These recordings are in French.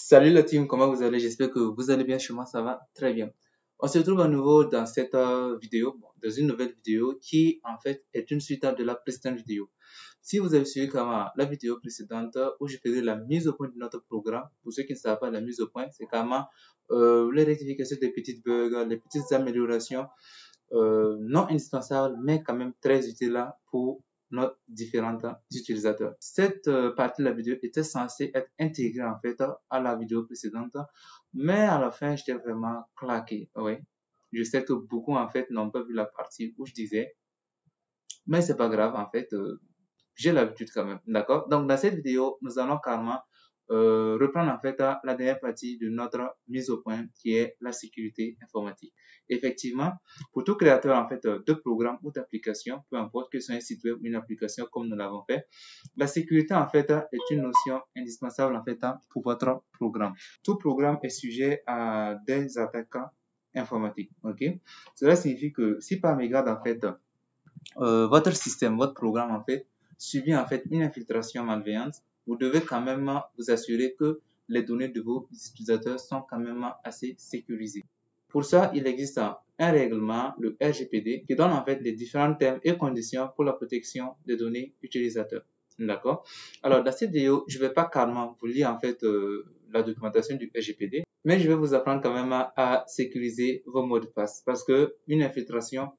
Salut la team, comment vous allez? J'espère que vous allez bien. Chez moi, ça va très bien. On se retrouve à nouveau dans cette vidéo, bon, dans une nouvelle vidéo qui en fait est une suite de la précédente vidéo. Si vous avez suivi comme la vidéo précédente où je faisais la mise au point de notre programme, pour ceux qui ne savent pas, la mise au point, c'est comment les rectifications des petites bugs, les petites améliorations non indispensable, mais quand même très utile là pour nos différents utilisateurs. Cette partie de la vidéo était censée être intégrée en fait à la vidéo précédente, mais à la fin, j'étais vraiment claqué. Oui, je sais que beaucoup en fait n'ont pas vu la partie où je disais, mais c'est pas grave en fait. J'ai l'habitude quand même, d'accord? Donc, dans cette vidéo, nous allons carrément reprendre en fait la dernière partie de notre mise au point qui est la sécurité informatique. Effectivement, pour tout créateur en fait de programme ou d'application, peu importe que ce soit un site web ou une application comme nous l'avons fait, la sécurité en fait est une notion indispensable en fait pour votre programme. Tout programme est sujet à des attaques informatiques, ok? Cela signifie que si par mégarde en fait votre système, votre programme en fait, subit en fait une infiltration malveillante, vous devez quand même vous assurer que les données de vos utilisateurs sont quand même assez sécurisées. Pour ça, il existe un règlement, le RGPD, qui donne en fait les différents termes et conditions pour la protection des données utilisateurs. D'accord? Alors, dans cette vidéo, je ne vais pas carrément vous lire en fait la documentation du RGPD, mais je vais vous apprendre quand même à sécuriser vos mots de passe parce que une infiltration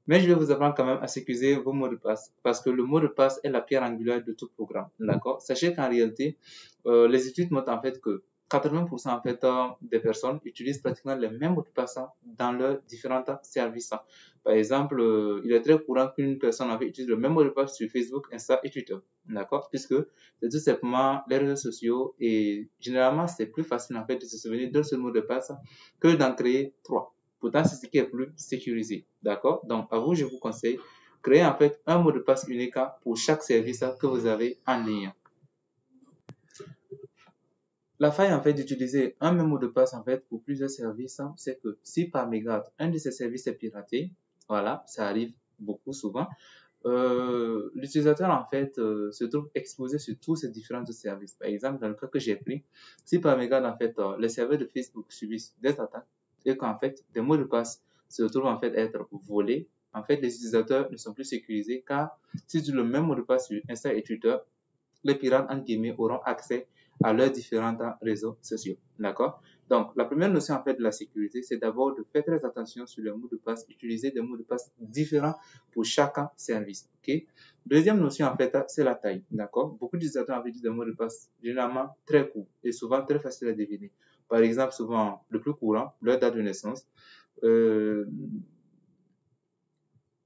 mais je vais vous apprendre quand même à sécuriser vos mots de passe parce que le mot de passe est la pierre angulaire de tout programme. D'accord? Sachez qu'en réalité, les études montrent en fait que 80% en fait, des personnes utilisent pratiquement les mêmes mots de passe dans leurs différents services. Par exemple, il est très courant qu'une personne en fait, utilise le même mot de passe sur Facebook, Insta et Twitter. D'accord? Puisque c'est tout simplement les réseaux sociaux et généralement c'est plus facile en fait de se souvenir d'un seul mot de passe que d'en créer trois. Pourtant, c'est ce qui est plus sécurisé. D'accord? Donc, à vous, je vous conseille, créer en fait un mot de passe unique pour chaque service que vous avez en ligne. La faille en fait d'utiliser un même mot de passe en fait pour plusieurs services, c'est que si par mégarde un de ces services est piraté, voilà, ça arrive beaucoup souvent, l'utilisateur en fait se trouve exposé sur tous ces différents services. Par exemple, dans le cas que j'ai pris, si par mégarde en fait les serveurs de Facebook subissent des attaques et qu'en fait des mots de passe se retrouvent en fait être volés, en fait les utilisateurs ne sont plus sécurisés car si tu le même mot de passe sur Insta et Twitter, les pirates en guillemets auront accès à leurs différents réseaux sociaux. D'accord? Donc, la première notion en fait de la sécurité, c'est d'abord de faire très attention sur les mots de passe, utiliser des mots de passe différents pour chaque service. Ok? Deuxième notion en fait, c'est la taille. D'accord? Beaucoup d'utilisateurs ont des mots de passe généralement très courts et souvent très faciles à deviner. Par exemple, souvent le plus courant, leur date de naissance. Euh,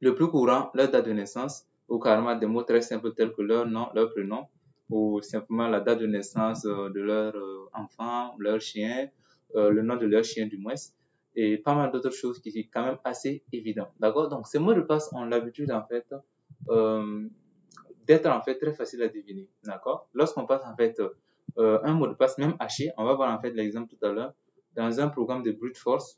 le plus courant, leur date de naissance, ou carrément des mots très simples tels que leur nom, leur prénom, ou simplement la date de naissance de leur enfant, leur chien, le nom de leur chien du moins, et pas mal d'autres choses qui sont quand même assez évidentes. D'accord? Donc, ces mots de passe ont l'habitude, en fait, euh, d'être, en fait, très facile à deviner. D'accord? Lorsqu'on passe, en fait, un mot de passe, même haché, on va voir, en fait, l'exemple tout à l'heure, dans un programme de brute force,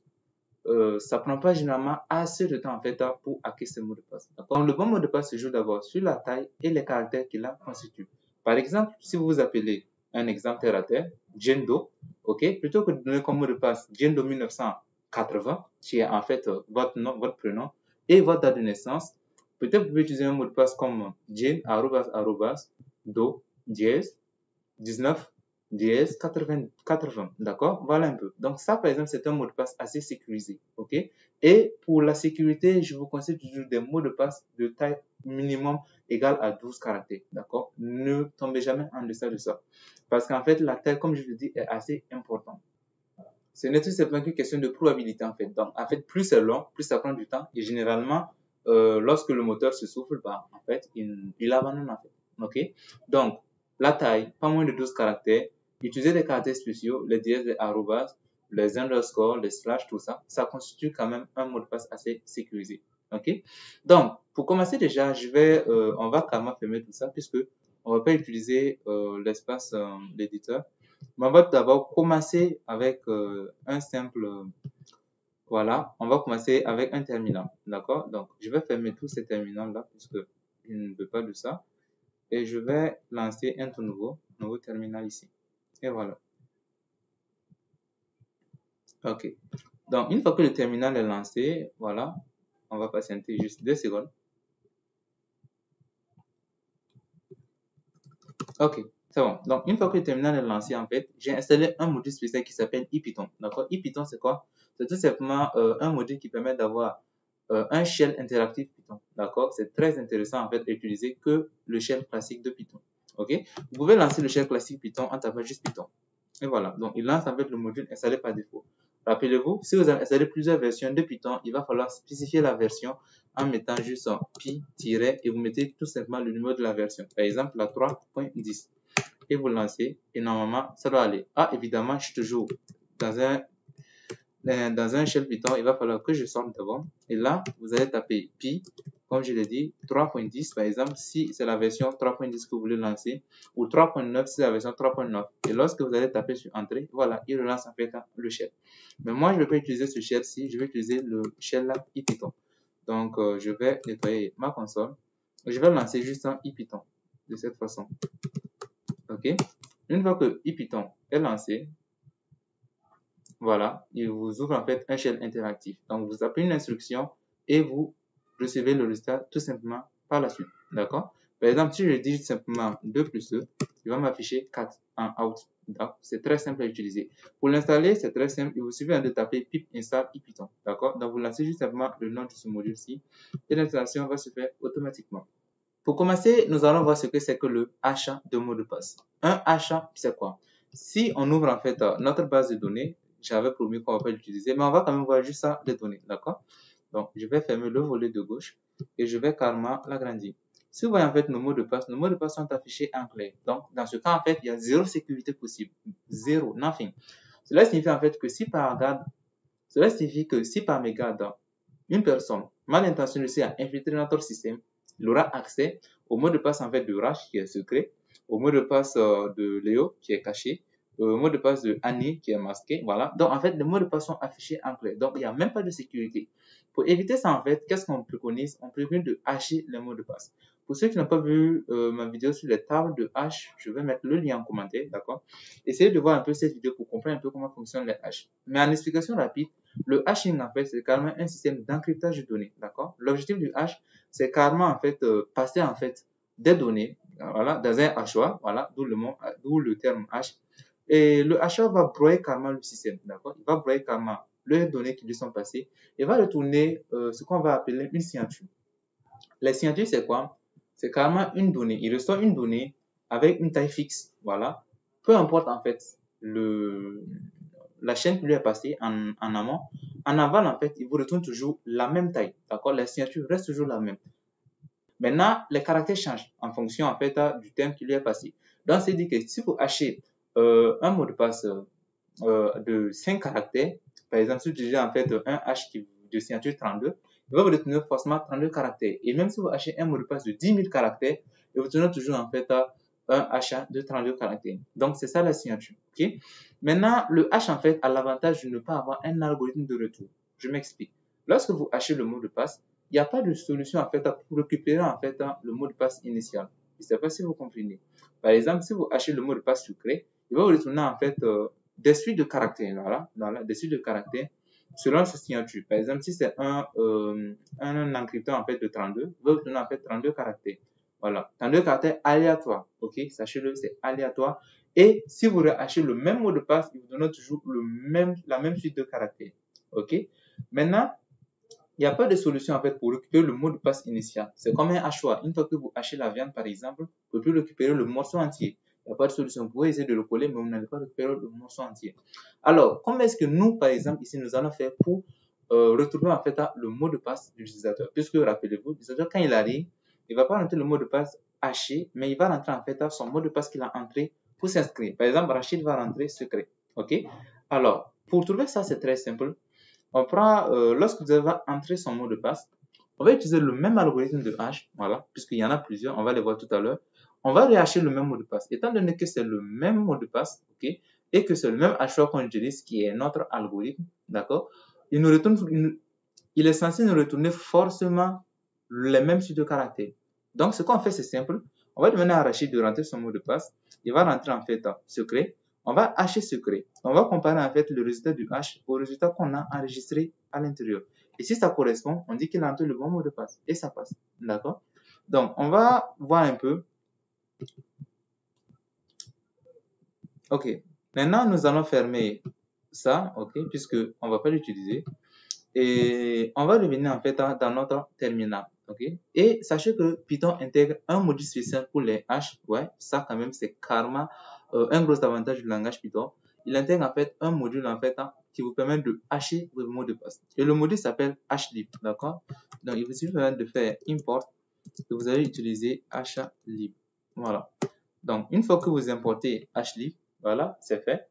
ça prend pas généralement assez de temps en fait pour hacker ce mot de passe. Donc le bon mot de passe se joue d'abord sur la taille et les caractères qui la constituent. Par exemple, si vous vous appelez un exemple terre à terre, Jendo, ok, plutôt que de donner comme mot de passe Jendo 1980, qui est en fait votre nom, votre prénom et votre date de naissance, peut-être vous pouvez utiliser un mot de passe comme Jane do dièse 19 dièse 80, d'accord? Voilà un peu. Donc ça, par exemple, c'est un mot de passe assez sécurisé, ok? Et pour la sécurité, je vous conseille toujours des mots de passe de taille minimum égale à 12 caractères, d'accord? Ne tombez jamais en deçà de ça. Parce qu'en fait, la taille, comme je vous dis, est assez importante. Ce n'est tout simplement qu'une question de probabilité, en fait. Donc, en fait, plus c'est long, plus ça prend du temps. Et généralement, lorsque le moteur se souffle, bah, en fait, il abandonne, en fait. OK? Donc, la taille, pas moins de 12 caractères. Utiliser des caractères spéciaux, les dièses, les arrobas, les underscores, les slash, tout ça, ça constitue quand même un mot de passe assez sécurisé. OK? Donc, pour commencer déjà, on va carrément fermer tout ça puisque on va pas utiliser l'espace d'éditeur. Mais on va d'abord commencer avec un simple, voilà, on va commencer avec un terminal, d'accord? Donc, je vais fermer tous ces terminaux-là puisque je ne veux pas de ça. Et je vais lancer un tout nouveau terminal ici. Et voilà. Ok. Donc, une fois que le terminal est lancé, voilà, on va patienter juste 2 secondes. Ok, c'est bon. Donc, une fois que le terminal est lancé, en fait, j'ai installé un module spécial qui s'appelle IPython. D'accord? IPython, c'est quoi? C'est tout simplement un module qui permet d'avoir un shell interactif Python. D'accord? C'est très intéressant, en fait, d'utiliser que le shell classique de Python. Ok? Vous pouvez lancer le shell classique Python en tapant juste Python. Et voilà. Donc, il lance en fait le module installé par défaut. Rappelez-vous, si vous avez installé plusieurs versions de Python, il va falloir spécifier la version en mettant juste un pi- et vous mettez tout simplement le numéro de la version. Par exemple, la 3.10. Et vous lancez et normalement, ça doit aller. Ah, évidemment, je suis toujours dans un shell Python, il va falloir que je sorte devant. Et là, vous allez taper pi, comme je l'ai dit, 3.10 par exemple, si c'est la version 3.10 que vous voulez lancer, ou 3.9 si c'est la version 3.9. Et lorsque vous allez taper sur entrée, voilà, il relance en fait le shell. Mais moi, je ne vais pas utiliser ce shell-ci, je vais utiliser le shell là, IPython. Donc, je vais nettoyer ma console. Je vais lancer juste un IPython de cette façon. OK? Une fois que IPython est lancé, voilà, il vous ouvre en fait un shell interactif. Donc, vous appelez une instruction et vous recevez le résultat tout simplement par la suite. D'accord? Par exemple, si je dis simplement 2 plus 2, il va m'afficher 4 en out. Donc, c'est très simple à utiliser. Pour l'installer, c'est très simple. Il vous suffit de taper pip install ipython. D'accord? Donc, vous lancez juste simplement le nom de ce module-ci et l'installation va se faire automatiquement. Pour commencer, nous allons voir ce que c'est que le achat de mot de passe. Un achat, c'est quoi? Si on ouvre en fait notre base de données, j'avais promis qu'on va pas l'utiliser, mais on va quand même voir juste ça, les données, d'accord? Donc, je vais fermer le volet de gauche et je vais carrément l'agrandir. Si vous voyez en fait nos mots de passe sont affichés en clair. Donc, dans ce cas, en fait, il y a zéro sécurité possible. Zéro, nothing. Cela signifie en fait que si par garde, cela signifie que si par mégarde, une personne mal intentionnée a infiltré notre système, il aura accès au mot de passe en fait de Rach qui est secret, au mot de passe de Léo qui est caché, au mot de passe de Annie qui est masqué. Voilà. Donc en fait, les mots de passe sont affichés en clair. Donc il n'y a même pas de sécurité. Pour éviter ça en fait, qu'est-ce qu'on préconise? On préconise de hacher les mots de passe. Pour ceux qui n'ont pas vu ma vidéo sur les tables de hash, je vais mettre le lien en commentaire, d'accord? Essayez de voir un peu cette vidéo pour comprendre un peu comment fonctionnent les hashes. Mais en explication rapide, le hashing, en fait, c'est carrément un système d'encryptage de données, d'accord? L'objectif du hash, c'est carrément, en fait, passer, en fait, des données, voilà, dans un hachoir, voilà, d'où le terme hash. Et le hachoir va broyer carrément le système, d'accord? Il va broyer carrément les données qui lui sont passées et va retourner ce qu'on va appeler une signature. Les signatures, c'est quoi? C'est carrément une donnée. Il reçoit une donnée avec une taille fixe, voilà. Peu importe, en fait, la chaîne qui lui est passée en amont. En aval, en fait, il vous retourne toujours la même taille. D'accord? La signature reste toujours la même. Maintenant, les caractères changent en fonction, en fait, du thème qui lui est passé. Donc, c'est dit que si vous achetez un mot de passe de 5 caractères, par exemple, si vous utilisez en fait un hash de signature 32, il va vous retourner forcément 32 caractères. Et même si vous achetez un mot de passe de 10 000 caractères, il vous retourne toujours en fait un achat de 32 caractères. Donc, c'est ça la signature. Okay? Maintenant, le hash, en fait, a l'avantage de ne pas avoir un algorithme de retour. Je m'explique. Lorsque vous hachez le mot de passe, il n'y a pas de solution, en fait, pour récupérer, en fait, le mot de passe initial. Je ne sais pas si vous comprenez. Par exemple, si vous hachez le mot de passe secret, il va vous retourner, en fait, des suites de caractères, voilà, des suites de caractères selon sa signature. Par exemple, si c'est un encrypteur, en fait, de 32, il va vous donner, en fait, 32 caractères. Voilà, 32 caractères aléatoires, ok, sachez-le, c'est aléatoire. Et si vous rehachez le même mot de passe, il vous donne toujours la même suite de caractères, ok. Maintenant, il n'y a pas de solution en fait pour récupérer le mot de passe initial. C'est comme un hachoir. Une fois que vous hachez la viande, par exemple, vous ne pouvez plus récupérer le morceau entier. Il n'y a pas de solution. Vous pouvez essayer de le coller, mais vous n'allez pas récupérer le morceau entier. Alors, comment est-ce que nous, par exemple, ici, nous allons faire pour retrouver en fait le mot de passe de l'utilisateur? Puisque, rappelez-vous, l'utilisateur, quand il arrive, il ne va pas rentrer le mot de passe haché, mais il va rentrer en fait son mot de passe qu'il a entré pour s'inscrire. Par exemple, Rachid va rentrer secret. OK? Alors, pour trouver ça, c'est très simple. On prend, lorsque vous avez entré son mot de passe, on va utiliser le même algorithme de hash, voilà, puisqu'il y en a plusieurs, on va les voir tout à l'heure. On va rehacher le même mot de passe. Étant donné que c'est le même mot de passe, ok, et que c'est le même hachoir qu'on utilise, qui est notre algorithme, d'accord, il est censé nous retourner forcément les mêmes suites de caractères. Donc, ce qu'on fait, c'est simple. On va demander à Rachid de rentrer son mot de passe. Il va rentrer en fait secret. On va hacher secret. On va comparer en fait le résultat du hash au résultat qu'on a enregistré à l'intérieur. Et si ça correspond, on dit qu'il a entré le bon mot de passe et ça passe. D'accord? Donc, on va voir un peu. Ok. Maintenant, nous allons fermer ça, ok, puisque on va pas l'utiliser. Et on va revenir en fait dans notre terminal, ok. Et sachez que Python intègre un module spécial pour les hash, ouais, ça quand même c'est karma, un gros avantage du langage Python. Il intègre en fait un module en fait qui vous permet de hasher vos mots de passe. Et le module s'appelle hashlib, d'accord. Donc il vous suffit de faire import et vous allez utiliser hashlib, voilà. Donc une fois que vous importez hashlib, voilà, c'est fait.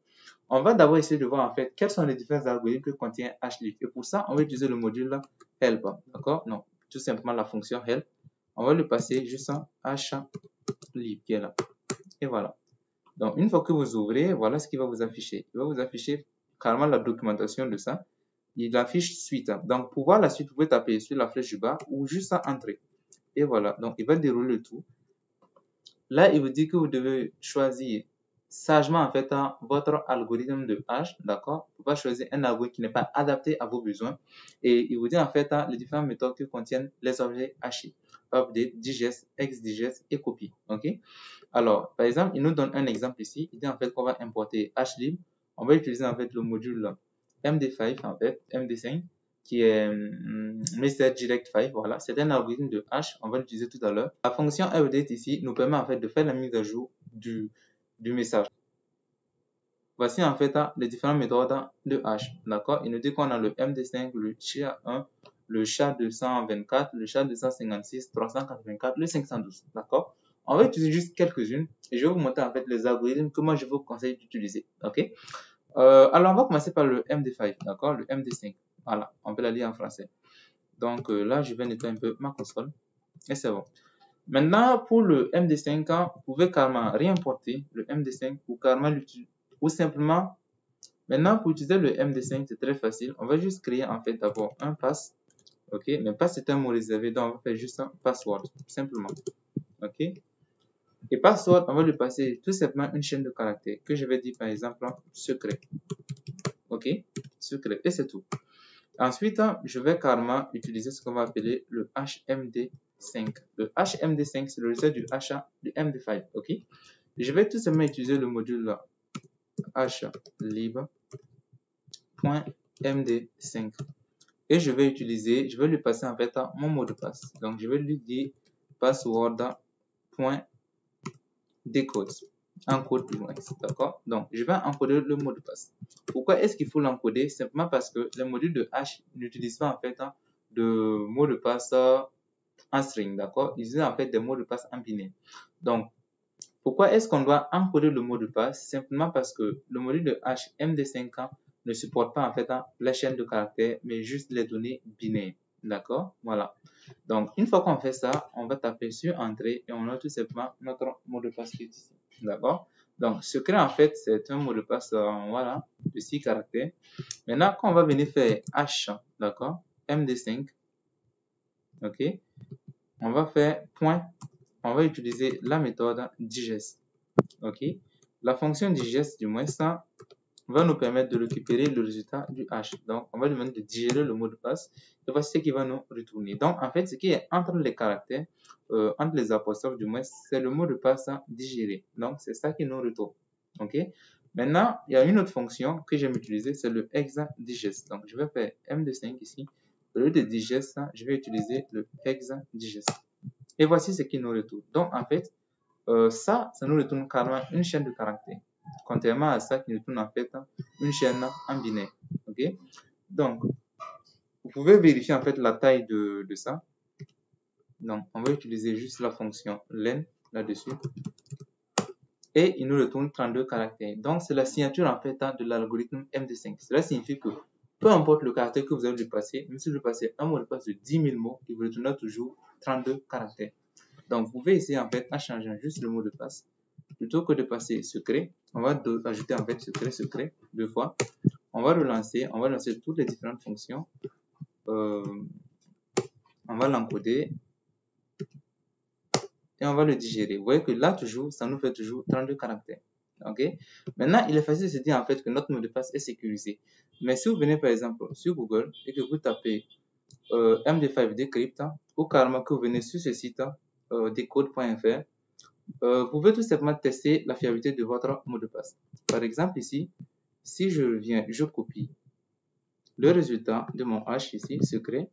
On va d'abord essayer de voir en fait quels sont les différents algorithmes que contient HLib. Et pour ça, on va utiliser le module help. D'accord? Non, tout simplement la fonction help. On va le passer juste en HLib qui est là. Et voilà. Donc, une fois que vous ouvrez, voilà ce qu'il va vous afficher. Il va vous afficher carrément la documentation de ça. Il affiche suite. Donc, pour voir la suite, vous pouvez taper sur la flèche du bas ou juste à entrer. Et voilà. Donc, il va dérouler le tout. Là, il vous dit que vous devez choisir sagement en fait votre algorithme de hash, d'accord? Vous pouvez choisir un algorithme qui n'est pas adapté à vos besoins et il vous dit en fait les différentes méthodes qui contiennent les objets hachés, update, digest, xdigest et copy, ok? Alors, par exemple, il nous donne un exemple ici. Il dit en fait qu'on va importer hashlib. On va utiliser en fait le module MD5 en fait, MD5 qui est Message Direct 5, voilà, c'est un algorithme de hash, on va l'utiliser tout à l'heure. La fonction update ici nous permet en fait de faire la mise à jour du message. Voici en fait les différentes méthodes de hash, d'accord. Il nous dit qu'on a le MD5, le SHA-1, le SHA-224, le SHA-256, 384, le 512, d'accord. On va utiliser juste quelques-unes et je vais vous montrer en fait les algorithmes que moi je vous conseille d'utiliser, ok. Alors on va commencer par le MD5, d'accord, le MD5. Voilà, on peut la lire en français. Donc là, je vais nettoyer un peu ma console. Et c'est bon. Maintenant, pour le MD5, vous pouvez carrément réimporter le MD5 ou carrément l'utiliser. Ou simplement, maintenant, pour utiliser le MD5, c'est très facile. On va juste créer en fait d'abord un pass. Ok, mais pass c'est un mot réservé, donc on va faire juste un password, simplement. Ok. Et password, on va lui passer tout simplement une chaîne de caractères que je vais dire par exemple secret. Ok, secret. Et c'est tout. Ensuite, je vais carrément utiliser ce qu'on va appeler le HMD5. Le HMD5, c'est le résultat du HA du MD5. Ok. Je vais tout simplement utiliser le module HLib.md5 et je vais lui passer en fait mon mot de passe. Donc, je vais lui dire password.decode. Encode plus loin, d'accord? Donc, je vais encoder le mot de passe. Pourquoi est-ce qu'il faut l'encoder? Simplement parce que les modules de hash n'utilisent pas en fait de mots de passe en string, d'accord? Ils utilisent en fait des mots de passe en binaire. Donc, pourquoi est-ce qu'on doit encoder le mot de passe? Simplement parce que le module de hash MD5 ne supporte pas en fait la chaîne de caractères, mais juste les données binaires, d'accord? Voilà. Donc, une fois qu'on fait ça, on va taper sur Entrée et on a tout simplement notre mot de passe qui est ici. D'accord? Donc, secret, en fait, c'est un mot de passe, voilà, de 6 caractères. Maintenant, quand on va venir faire H, d'accord? MD5, ok? On va faire point, on va utiliser la méthode digest, ok? La fonction digest, du moins, ça va nous permettre de récupérer le résultat du hash. Donc, on va lui demander de digérer le mot de passe. Et voici ce qu'il va nous retourner. Donc, en fait, ce qui est entre les caractères, entre les apostrophes du moins, c'est le mot de passe digéré. Donc, c'est ça qui nous retourne. OK? Maintenant, il y a une autre fonction que j'aime utiliser, c'est le hexadigest. Donc, je vais faire MD5 ici. Au lieu de digest, je vais utiliser le hexadigest. Et voici ce qui nous retourne. Donc, en fait, ça nous retourne carrément une chaîne de caractères. Contrairement à ça qui nous tourne en fait une chaîne en binaire. Ok. Donc, vous pouvez vérifier en fait la taille de ça. Donc, on va utiliser juste la fonction len là-dessus. Et il nous retourne 32 caractères. Donc, c'est la signature en fait de l'algorithme MD5. Cela signifie que peu importe le caractère que vous allez lui passer, même si vous lui passez un mot de passe de 10 000 mots, il vous retournera toujours 32 caractères. Donc, vous pouvez essayer en fait en changeant juste le mot de passe. Plutôt que de passer secret, on va ajouter en fait secret 2 fois. On va lancer toutes les différentes fonctions. On va l'encoder et on va le digérer. Vous voyez que là toujours, ça nous fait toujours 32 caractères. Ok. Maintenant, il est facile de se dire en fait que notre mot de passe est sécurisé. Mais si vous venez par exemple sur Google et que vous tapez MD5 Decrypt, ou carrément que vous venez sur ce site decode.fr, vous pouvez tout simplement tester la fiabilité de votre mot de passe. Par exemple ici, si je viens, je copie le résultat de mon hash ici, secret,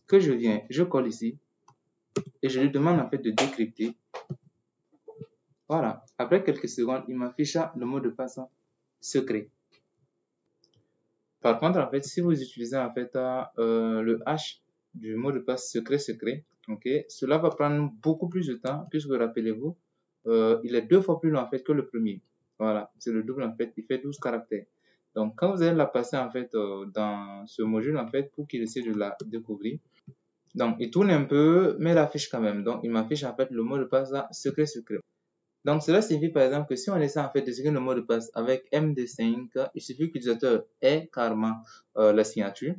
que je viens, je colle ici, et je lui demande en fait de décrypter. Voilà. Après quelques secondes, il m'affiche le mot de passe secret. Par contre, en fait, si vous utilisez en fait le hash du mot de passe secret, ok, cela va prendre beaucoup plus de temps puisque rappelez-vous, il est 2 fois plus long en fait que le premier. Voilà, c'est le double en fait, il fait 12 caractères. Donc, quand vous allez la passer en fait dans ce module en fait pour qu'il essaie de la découvrir, donc il tourne un peu, mais il affiche quand même. Donc, il m'affiche en fait le mot de passe secret. Donc, cela signifie par exemple que si on essaie en fait de sécuriser le mot de passe avec MD5, il suffit que l'utilisateur ait carrément la signature.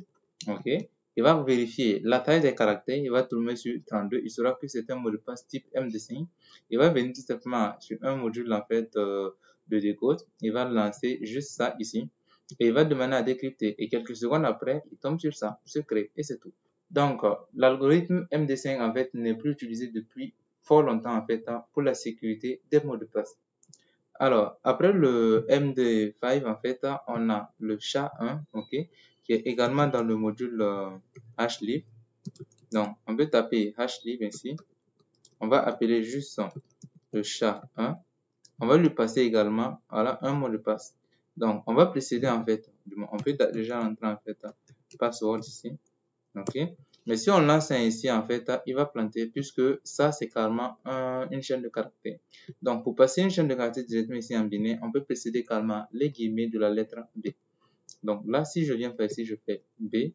Ok. Il va vérifier la taille des caractères, il va tourner sur 32, il saura que c'est un mot de passe type MD5. Il va venir tout simplement sur un module en fait de décode, il va lancer juste ça ici et il va demander à décrypter. Et quelques secondes après, il tombe sur ça, secret, et c'est tout. Donc, l'algorithme MD5 en fait n'est plus utilisé depuis fort longtemps en fait pour la sécurité des mots de passe. Alors, après le MD5 en fait, on a le SHA-1, ok, qui est également dans le module HLib. Donc, on peut taper HLib ici. On va appeler juste le SHA-1. On va lui passer également, voilà, un mot de passe. Donc, on va préciser en fait, on peut déjà entrer en fait password ici. Ok. Mais si on lance un ici, en fait, il va planter puisque ça, c'est carrément une chaîne de caractères. Donc, pour passer une chaîne de caractères directement ici en binaire, on peut précéder carrément les guillemets de la lettre B. Donc là, si je viens faire ici, je fais B.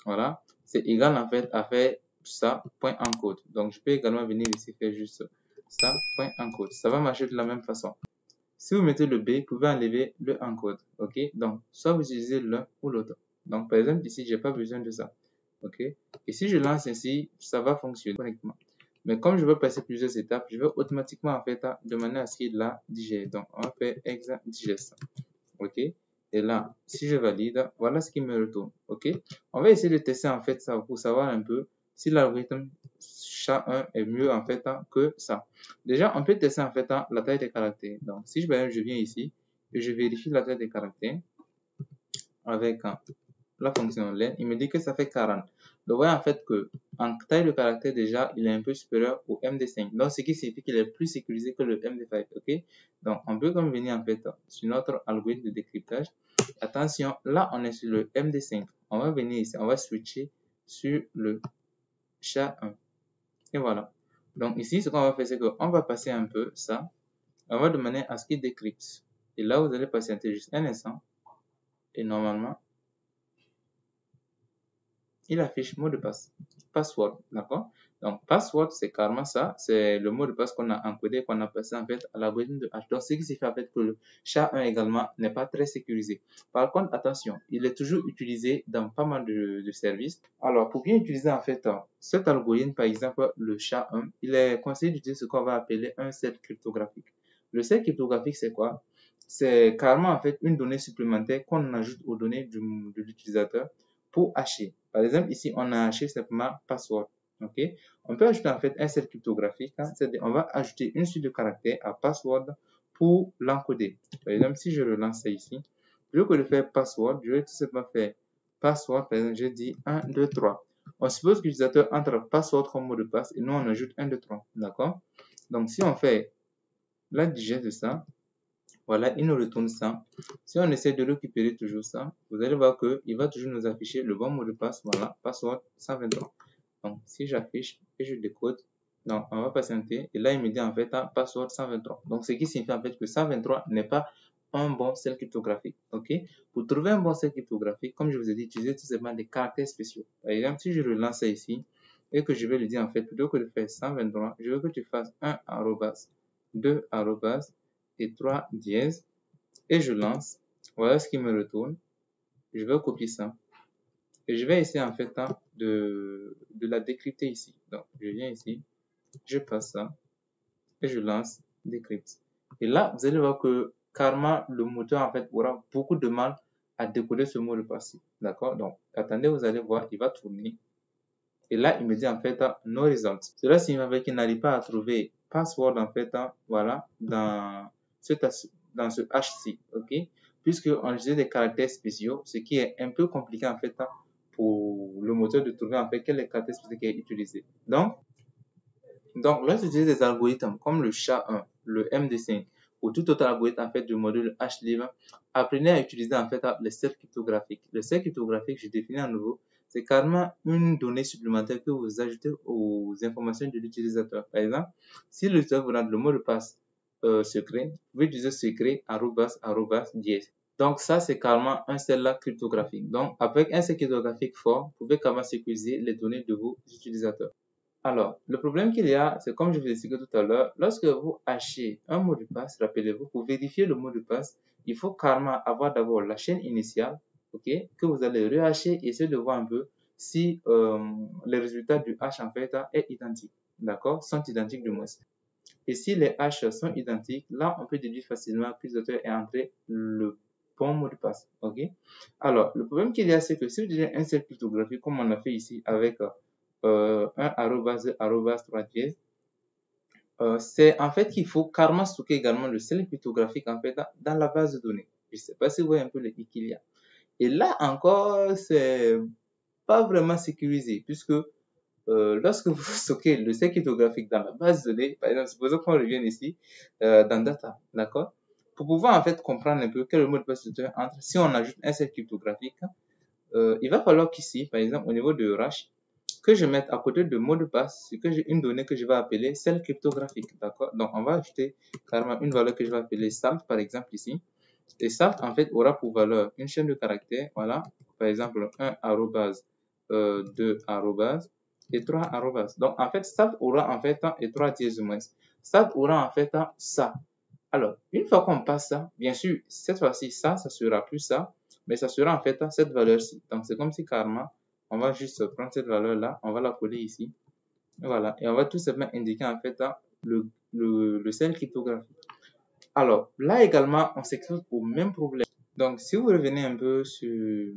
Voilà. C'est égal, en fait, à faire ça, point encode. Donc, je peux également venir ici faire juste ça, point encode. Ça va marcher de la même façon. Si vous mettez le B, vous pouvez enlever le encode. Ok. Donc, soit vous utilisez l'un ou l'autre. Donc, par exemple, ici, j'ai pas besoin de ça. Ok. Et si je lance ainsi, ça va fonctionner correctement. Mais comme je veux passer plusieurs étapes, je vais automatiquement en fait demander à ce qu'il la digère. Donc, on va faire exa digest. Ok. Et là, si je valide, voilà ce qui me retourne. Ok. On va essayer de tester en fait ça pour savoir un peu si l'algorithme SHA-1 est mieux en fait que ça. Déjà, on peut tester en fait la taille des caractères. Donc, si je viens ici et je vérifie la taille des caractères avec la fonction len, il me dit que ça fait 40. Donc, vous voyez en fait que en taille de caractère déjà, il est un peu supérieur au MD5. Donc, ce qui signifie qu'il est plus sécurisé que le MD5. Ok. Donc, on peut comme venir en fait sur notre algorithme de décryptage. Attention, là, on est sur le MD5. On va venir ici, on va switcher sur le SHA-1. Et voilà. Donc, ici, ce qu'on va faire, c'est qu'on va passer un peu ça. On va demander à ce qu'il décrypte. Et là, vous allez patienter juste un instant. Et normalement, il affiche mot de passe, password, d'accord? Donc, password, c'est carrément ça, c'est le mot de passe qu'on a encodé, qu'on a passé en fait à l'algorithme de hash. Donc, ce qui signifie en fait que le SHA-1 également n'est pas très sécurisé. Par contre, attention, il est toujours utilisé dans pas mal de services. Alors, pour bien utiliser en fait cet algorithme, par exemple, le SHA-1, il est conseillé d'utiliser ce qu'on va appeler un cercle cryptographique. Le cercle cryptographique, c'est quoi? C'est carrément en fait une donnée supplémentaire qu'on ajoute aux données de l'utilisateur pour hasher. Par exemple, ici, on a haché simplement password. Ok. On peut ajouter en fait un cercle cryptographique. C'est-à-dire, on va ajouter une suite de caractères à password pour l'encoder. Par exemple, si je relance ça ici, plutôt que de faire password, je vais tout simplement faire password. Par exemple, je dis 1, 2, 3. On suppose que l'utilisateur entre password comme mot de passe et nous, on ajoute 1, 2, 3. D'accord? Donc, si on fait la digeste de ça, voilà, il nous retourne ça. Si on essaie de récupérer toujours ça, vous allez voir qu'il va toujours nous afficher le bon mot de passe. Voilà, password 123. Donc, si j'affiche et je décode, donc on va patienter. Et là, il me dit en fait password 123. Donc, ce qui signifie en fait que 123 n'est pas un bon cercle cryptographique. Ok. Pour trouver un bon cercle cryptographique, comme je vous ai dit, utilisez tout simplement des caractères spéciaux. Par exemple, si je relance ça ici et que je vais lui dire en fait, plutôt que de faire 123, je veux que tu fasses 1 arrobas, 2 arrobas et 3 dièse et je lance. Voilà ce qui me retourne. Je vais copier ça et je vais essayer en fait de la décrypter ici. Donc je viens ici, je passe ça et je lance décrypte. Et là, vous allez voir que carrément, le moteur, en fait, aura beaucoup de mal à décoder ce mot de passe. D'accord? Donc, attendez, vous allez voir, il va tourner. Et là, il me dit, en fait, no result. Cela signifie qu'il n'arrive pas à trouver password, en fait, voilà, dans ce hash-ci, ok? Puisqu'on utilise des caractères spéciaux, ce qui est un peu compliqué, en fait, pour le moteur de trouver, en fait, quel est le caractère spécial qui est utilisé. Donc, lorsque j'utilise des algorithmes comme le SHA-1, le MD5 ou tout autre algorithme en fait du module HLib, apprenez à utiliser en fait le cercle cryptographique. Le cercle cryptographique, je définis à nouveau, c'est carrément une donnée supplémentaire que vous ajoutez aux informations de l'utilisateur. Par exemple, si l'utilisateur vous donne le mot de passe secret, vous pouvez utiliser secret @dièse. Donc ça, c'est carrément un cercle cryptographique. Donc, avec un cercle cryptographique fort, vous pouvez carrément sécuriser les données de vos utilisateurs. Alors, le problème qu'il y a, c'est comme je vous ai expliqué tout à l'heure, lorsque vous hachez un mot de passe, rappelez-vous, pour vérifier le mot de passe, il faut carrément avoir d'abord la chaîne initiale, ok, que vous allez rehacher et essayer de voir un peu si les résultats du hash en fait est identique, d'accord, sont identiques du moins. Et si les hashes sont identiques, là, on peut déduire facilement que l'utilisateur est entré le bon mot de passe, ok. Alors, le problème qu'il y a, c'est que si vous utilisez un cercle cryptographique, comme on a fait ici avec un arrobas 3 dièse, c'est en fait qu'il faut carrément stocker également le cercle cryptographique en fait dans la base de données. Je ne sais pas si vous voyez un peu le hic qu'il y a. Et là encore, c'est pas vraiment sécurisé puisque lorsque vous stockez le cercle cryptographique dans la base de données, par exemple, supposons qu'on revienne ici dans data, d'accord? Pour pouvoir en fait comprendre un peu quel est le mot de passe entre, si on ajoute un cercle cryptographique, il va falloir qu'ici, par exemple, au niveau de Rash, que je mette à côté de mot de passe, c'est que j'ai une donnée que je vais appeler celle cryptographique, d'accord? Donc, on va ajouter carrément une valeur que je vais appeler salt, par exemple, ici. Et salt, en fait, aura pour valeur une chaîne de caractères, voilà. Par exemple, 1 arrobase, 2 arrobase et 3 arrobase. Donc, en fait, salt aura en fait et 3 dièses moins. Salt aura en fait ça. Alors, une fois qu'on passe ça, bien sûr, cette fois-ci, ça sera plus ça, mais ça sera en fait cette valeur-ci. Donc, c'est comme si carrément, on va juste prendre cette valeur-là, on va la coller ici. Voilà. Et on va tout simplement indiquer en fait le cercle cryptographique. Alors, là également, on s'expose au même problème. Donc, si vous revenez un peu sur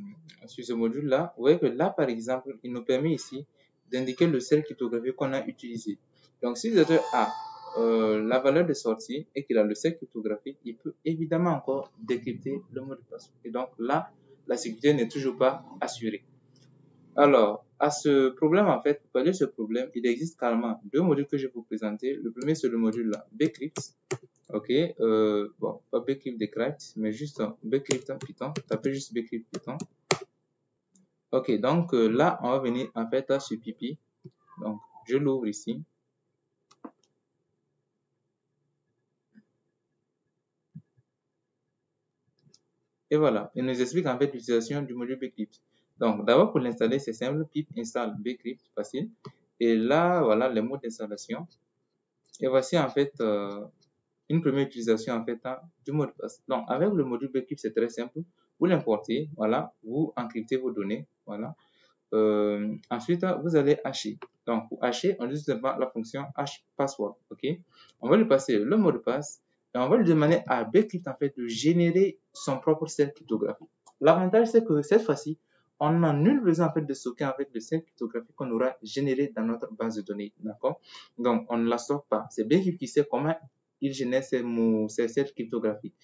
ce module-là, vous voyez que là, par exemple, il nous permet ici d'indiquer le cercle cryptographique qu'on a utilisé. Donc, si l'utilisateur a la valeur de sortie et qu'il a le cercle cryptographique, il peut évidemment encore décrypter le mot de passe. Et donc là, la sécurité n'est toujours pas assurée. Alors, à ce problème, en fait, pour pallier ce problème, il existe carrément deux modules que je vais vous présenter. Le premier, c'est le module Bcrypt. Ok, bon, pas Bcrypt Decrypt, mais juste Bcrypt Python. Tapez juste Bcrypt Python. Ok, donc là, on va venir en fait sur Pipi. Donc, je l'ouvre ici. Et voilà, il nous explique en fait l'utilisation du module Bcrypt. Donc, d'abord pour l'installer, c'est simple, pip install Bcrypt, facile. Et là, voilà les mots d'installation. Et voici en fait une première utilisation en fait du mot de passe. Donc, avec le module Bcrypt, c'est très simple. Vous l'importez, voilà, vous encryptez vos données, voilà. Ensuite, vous allez hasher. Donc, pour hasher, on utilise simplement la fonction hash password, ok. On va lui passer le mot de passe et on va lui demander à Bcrypt en fait de générer son propre cercle cryptographique. L'avantage, c'est que cette fois-ci, on n'a nul besoin en fait de stocker en fait le cercle cryptographique qu'on aura généré dans notre base de données, d'accord. Donc, on ne la stocke pas. C'est Bcrypt qui sait comment il génère ces cercles cryptographiques.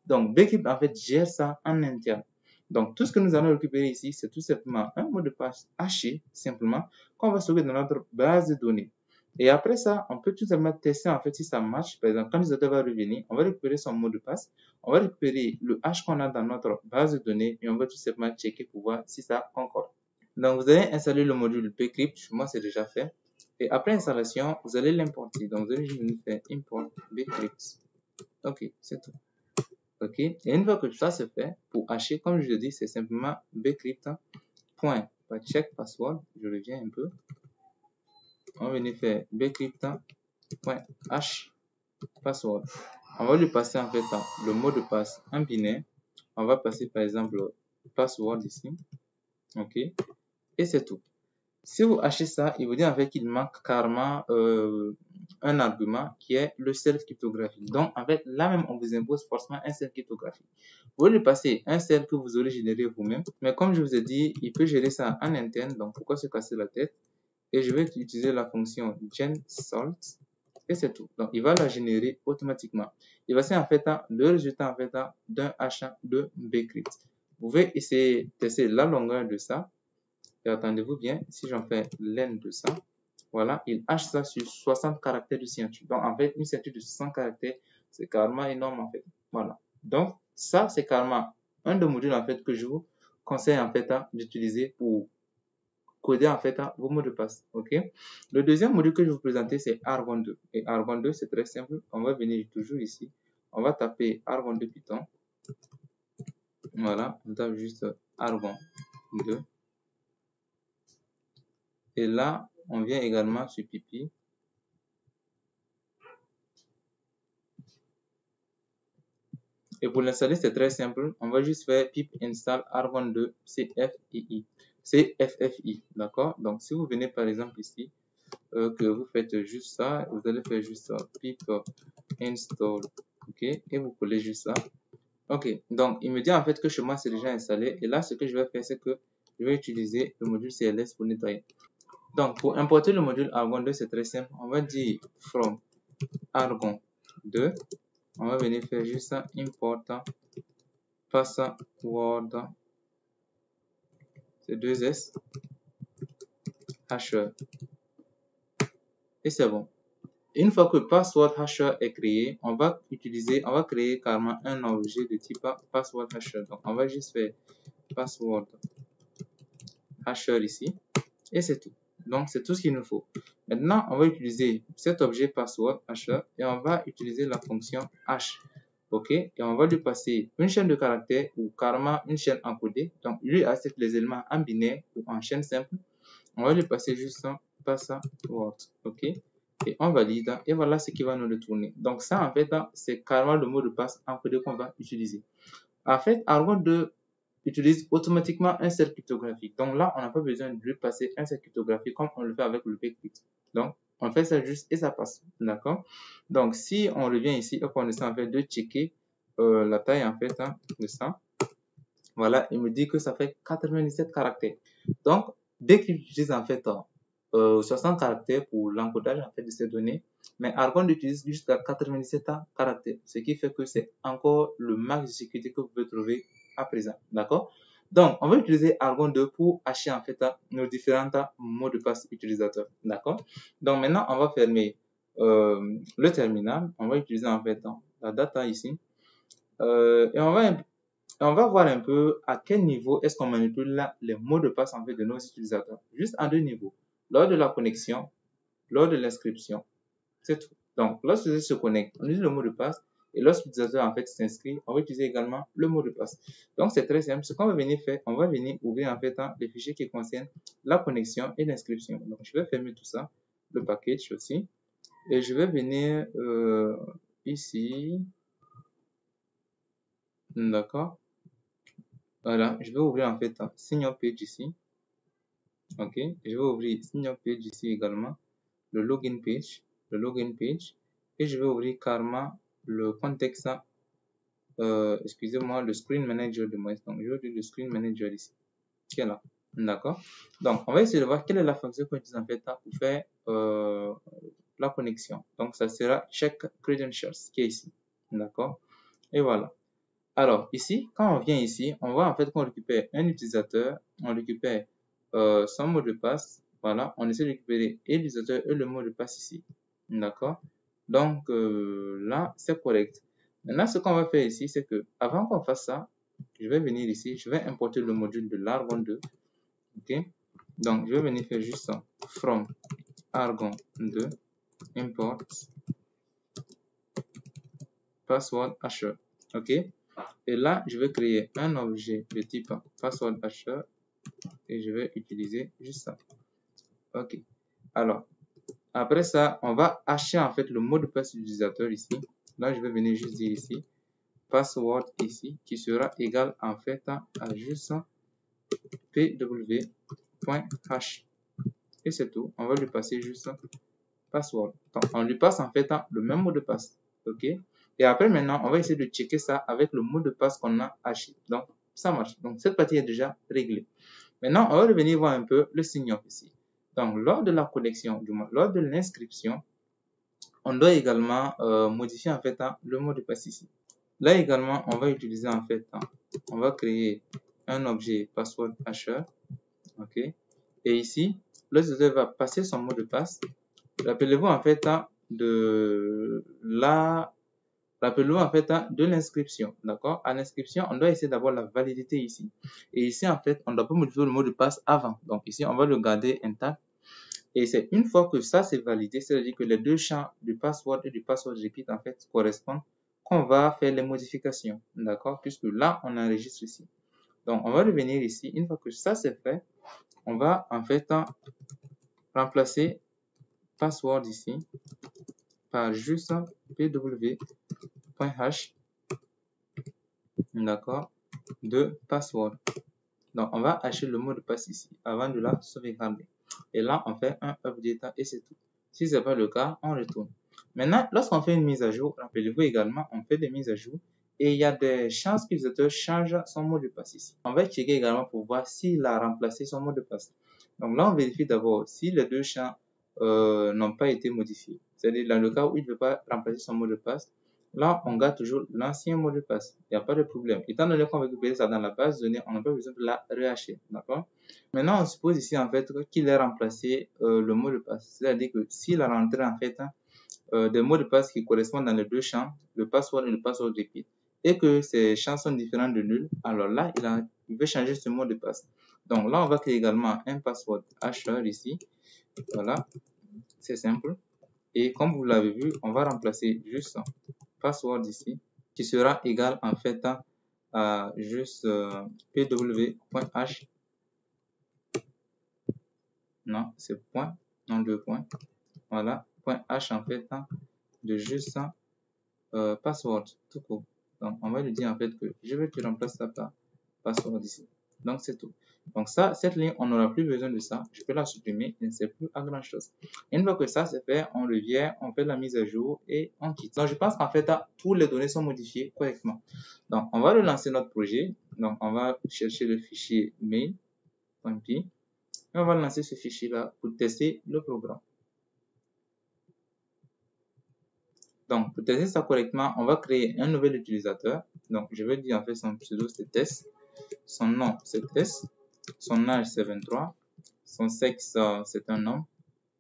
Donc, Bcrypt en fait gère ça en interne. Donc, tout ce que nous allons récupérer ici, c'est tout simplement un mot de passe haché, simplement, qu'on va stocker dans notre base de données. Et après ça, on peut tout simplement tester en fait si ça marche. Par exemple, quand l'utilisateur va revenir, on va récupérer son mot de passe, on va récupérer le hash qu'on a dans notre base de données et on va tout simplement checker pour voir si ça concorde. Donc, vous allez installer le module Bcrypt, moi c'est déjà fait. Et après installation, vous allez l'importer. Donc, vous allez juste venir faire import Bcrypt. Ok, c'est tout. Ok, et une fois que ça se fait, pour hacher, comme je le dis, c'est simplement bcrypt.check password. Je reviens un peu. On va venir faire bcrypt.hash password. On va lui passer en fait le mot de passe en binaire. On va passer par exemple password ici. Ok, et c'est tout. Si vous hachez ça, il vous dit en fait qu'il manque carrément un argument qui est le self cryptographique. Donc, en fait, là même, on vous impose forcément un self cryptographique. Vous voulez passer un self que vous aurez généré vous-même, mais comme je vous ai dit, il peut gérer ça en interne, donc pourquoi se casser la tête? Et je vais utiliser la fonction GenSalt, et c'est tout. Donc, il va la générer automatiquement. Et voici en fait le résultat en fait d'un achat de Bcrypt. Vous pouvez essayer de tester la longueur de ça. Et attendez-vous bien, si j'en fais len de ça, voilà, il hache ça sur 60 caractères de signature. Donc, en fait, une signature de 60 caractères, c'est carrément énorme, en fait. Voilà. Donc, ça, c'est carrément un des modules, en fait, que je vous conseille, en fait, d'utiliser pour coder, en fait, vos mots de passe. OK? Le deuxième module que je vais vous présenter, c'est Argon 2. Et Argon 2, c'est très simple. On va venir toujours ici. On va taper Argon 2 Python. Voilà. On tape juste Argon 2. Et là, on vient également sur Pipi. Et pour l'installer, c'est très simple. On va juste faire pip install argon 2 cffi. CFFI, d'accord? Donc, si vous venez par exemple ici, que vous faites juste ça, vous allez faire juste ça, pip install, ok? Et vous collez juste ça. Ok, donc il me dit en fait que chez moi c'est déjà installé. Et là, ce que je vais faire, c'est que je vais utiliser le module CLS pour nettoyer. Donc, pour importer le module argon 2, c'est très simple. On va dire from argon 2. On va venir faire juste ça, import password, c'est 2S, hasher. Et c'est bon. Une fois que password hasher est créé, on va créer carrément un objet de type password hasher. Donc, on va juste faire password hasher ici. Et c'est tout. Donc, c'est tout ce qu'il nous faut. Maintenant, on va utiliser cet objet password hasher et on va utiliser la fonction hash. OK? Et on va lui passer une chaîne de caractères ou carrément une chaîne encodée. Donc, lui accepte les éléments en binaire ou en chaîne simple. On va lui passer juste un password. OK? Et on valide. Et voilà ce qui va nous retourner. Donc, ça, en fait, c'est carrément le mot de passe encodé qu'on va utiliser. En fait, Argon 2 utilise automatiquement un cercle cryptographique. Donc là, on n'a pas besoin de lui passer un cercle cryptographique comme on le fait avec le Bcrypt. Donc, on fait ça juste et ça passe. D'accord? Donc, si on revient ici et qu'on essaie en fait de checker la taille en fait de ça, voilà, il me dit que ça fait 97 caractères. Donc, Bcrypt utilise en fait 60 caractères pour l'encodage en fait de ces données, mais Argon utilise jusqu'à 97 caractères, ce qui fait que c'est encore le max de sécurité que vous pouvez trouver à présent. D'accord? Donc, on va utiliser Argon 2 pour hacher en fait nos différents mots de passe utilisateurs. D'accord? Donc, maintenant, on va fermer le terminal. On va utiliser en fait la data ici. Et on va voir un peu à quel niveau est-ce qu'on manipule les mots de passe en fait de nos utilisateurs. Juste en deux niveaux. Lors de la connexion, lors de l'inscription. C'est tout. Donc, lorsque l'utilisateur se connecte, on utilise le mot de passe. Et lorsque l'utilisateur en fait s'inscrit, on va utiliser également le mot de passe. Donc, c'est très simple. Ce qu'on va venir faire, on va venir ouvrir en fait les fichiers qui concernent la connexion et l'inscription. Donc, je vais fermer tout ça, le package aussi. Et je vais venir ici. D'accord. Voilà, je vais ouvrir en fait Signal Page ici. Ok, je vais ouvrir Signal Page ici également, le Login Page, et je vais ouvrir carrément le contexte, excusez-moi, le Screen Manager de moi. Donc, je vais ouvrir le Screen Manager ici, qui est là. D'accord. Donc, on va essayer de voir quelle est la fonction qu'on utilise en fait pour faire la connexion. Donc, ça sera Check Credentials, qui est ici. D'accord. Et voilà. Alors, ici, quand on vient ici, on voit en fait qu'on récupère un utilisateur, on récupère son mot de passe. Voilà, on essaie de récupérer et l'utilisateur et le mot de passe ici. D'accord? Donc, là, c'est correct. Maintenant, ce qu'on va faire ici, c'est que avant qu'on fasse ça, je vais venir ici, je vais importer le module de l'Argon 2. OK? Donc, je vais venir faire juste ça. From Argon 2 import password hasher. OK? Et là, je vais créer un objet de type password hasher et je vais utiliser juste ça. OK. Alors, après ça, on va hasher en fait le mot de passe utilisateur ici. Là, je vais venir juste dire ici password ici qui sera égal en fait à juste pw.hash. Et c'est tout. On va lui passer juste password. Donc, on lui passe en fait le même mot de passe. OK? Et après, maintenant, on va essayer de checker ça avec le mot de passe qu'on a haché. Donc, ça marche. Donc, cette partie est déjà réglée. Maintenant, on va revenir voir un peu le sign-off ici. Donc, lors de la connexion, du moins, lors de l'inscription, on doit également modifier en fait le mot de passe ici. Là également, on va utiliser en fait, on va créer un objet password hasher. OK? Et ici, l'utilisateur va passer son mot de passe. Rappelez-vous en fait de l'inscription, d'accord? À l'inscription, on doit essayer d'avoir la validité ici. Et ici, en fait, on doit pas modifier le mot de passe avant. Donc ici, on va le garder intact. Et c'est une fois que ça c'est validé, c'est-à-dire que les deux champs du password et du password repeat en fait correspondent, qu'on va faire les modifications, d'accord? Puisque là, on enregistre ici. Donc, on va revenir ici. Une fois que ça c'est fait, on va en fait remplacer password ici par juste pw.hash, d'accord, de password. Donc, on va hacher le mot de passe ici avant de la sauvegarder. Et là, on fait un update et c'est tout. Si ce n'est pas le cas, on retourne. Maintenant, lorsqu'on fait une mise à jour, rappelez-vous également, on fait des mises à jour et il y a des chances que l'utilisateur change son mot de passe ici. On va checker également pour voir s'il a remplacé son mot de passe. Donc là, on vérifie d'abord si les deux champs n'ont pas été modifiés. C'est-à-dire dans le cas où il ne veut pas remplacer son mot de passe, là, on garde toujours l'ancien mot de passe. Il n'y a pas de problème. Étant donné qu'on va récupérer ça dans la base de données, on n'a pas besoin de la rehacher. D'accord? Maintenant, on suppose ici, en fait, qu'il ait remplacé le mot de passe. C'est-à-dire que s'il a rentré, en fait, des mots de passe qui correspondent dans les deux champs, le password et le password repeat, et que ces champs sont différents de nul, alors là, il veut changer ce mot de passe. Donc là, on va créer également un password hasher ici. Voilà. C'est simple. Et comme vous l'avez vu, on va remplacer juste password ici, qui sera égal en fait à juste pw.h. Non, c'est point, non deux points. Voilà, point .h en fait de juste password, tout court. Donc, on va lui dire en fait que je vais te remplacer ça par password ici. Donc, c'est tout. Donc, ça, cette ligne, on n'aura plus besoin de ça. Je peux la supprimer, il ne sert plus à grand chose. Une fois que ça c'est fait, on revient, on fait la mise à jour et on quitte. Donc, je pense qu'en fait, toutes les données sont modifiées correctement. Donc, on va relancer notre projet. Donc, on va chercher le fichier main.py et on va lancer ce fichier-là pour tester le programme. Donc, pour tester ça correctement, on va créer un nouvel utilisateur. Donc, je vais dire en fait son pseudo c'est test, son nom c'est test, son âge c'est 23, son sexe c'est un homme,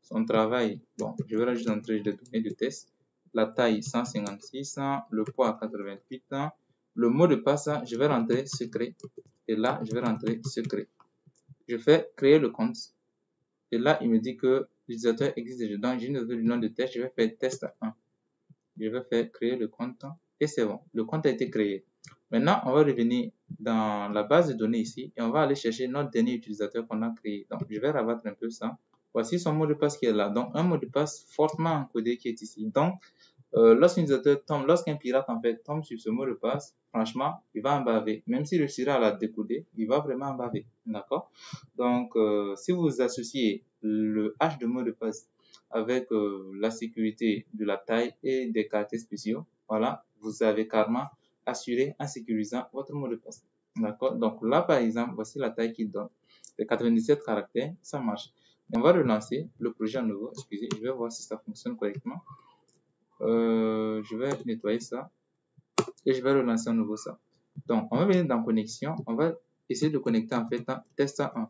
son travail, bon, je vais juste entrer les données de test, la taille 156, le poids 88, le mot de passe, je vais rentrer secret, et là, je vais rentrer secret. Je fais créer le compte, et là, il me dit que l'utilisateur existe déjà. Donc, j'ai une du nom de test, je vais faire test 1. Je vais faire créer le compte et c'est bon, le compte a été créé. Maintenant, on va revenir dans la base de données ici et on va aller chercher notre dernier utilisateur qu'on a créé. Donc, je vais rabattre un peu ça. Voici son mot de passe qui est là. Donc, un mot de passe fortement encodé qui est ici. Donc, lorsqu'un pirate en fait tombe sur ce mot de passe, franchement, il va en baver. Même s'il réussira à la décoder, il va vraiment en baver. D'accord? Donc, si vous associez le hash de mot de passe avec la sécurité de la taille et des caractères spéciaux, voilà, vous avez carrément assuré en sécurisant votre mot de passe. D'accord? Donc là, par exemple, voici la taille qu'il donne. C'est 97 caractères, ça marche. On va relancer le projet à nouveau. Excusez, je vais voir si ça fonctionne correctement. Je vais nettoyer ça et je vais relancer à nouveau ça. Donc, on va venir dans connexion. On va essayer de connecter en fait un test 1.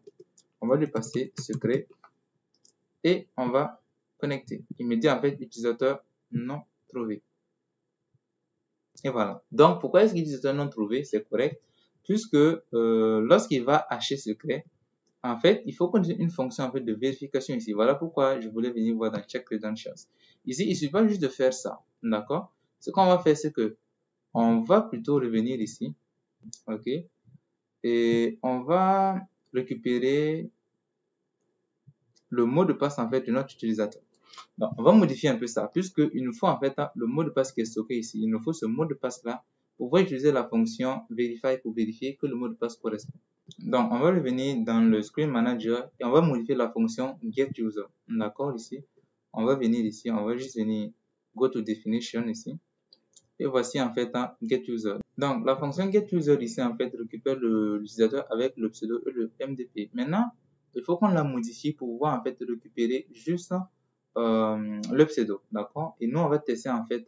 On va lui passer secret et on va connecter. Il me dit en fait utilisateur non trouvé. Et voilà. Donc, pourquoi est-ce qu'il dit utilisateur non trouvé? C'est correct. Puisque lorsqu'il va hacher secret, en fait, il faut qu'on ait une fonction en fait, de vérification ici. Voilà pourquoi je voulais venir voir dans Check Credentials. Ici, il ne suffit pas juste de faire ça. D'accord? Ce qu'on va faire, c'est que on va plutôt revenir ici. OK? Et on va récupérer le mot de passe en fait de notre utilisateur. Donc, on va modifier un peu ça, puisqu'il nous faut en fait le mot de passe qui est stocké ici. Il nous faut ce mot de passe là pour pouvoir utiliser la fonction verify pour vérifier que le mot de passe correspond. Donc, on va revenir dans le Screen Manager et on va modifier la fonction getUser. D'accord, ici. on va venir ici, on va juste venir go to definition ici. Et voici en fait un getUser. Donc la fonction getUser ici en fait récupère l'utilisateur avec le pseudo et le MDP. Maintenant, il faut qu'on la modifie pour pouvoir en fait récupérer juste le pseudo, d'accord? Et nous on va tester en fait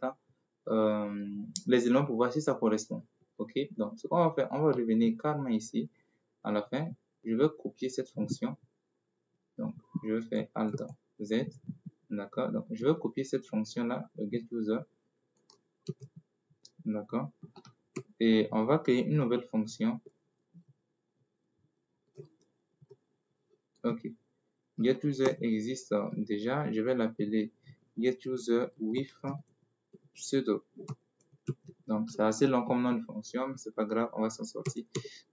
les éléments pour voir si ça correspond. Ok, donc ce qu'on va faire, on va revenir carrément ici à la fin. Je vais copier cette fonction. Donc je vais faire Alt Z, d'accord? Donc je vais copier cette fonction là, le getUser, d'accord? Et on va créer une nouvelle fonction. Ok, getUser existe déjà. Je vais l'appeler getUser with pseudo. Donc c'est assez long comme nom de fonction, mais c'est pas grave, on va s'en sortir.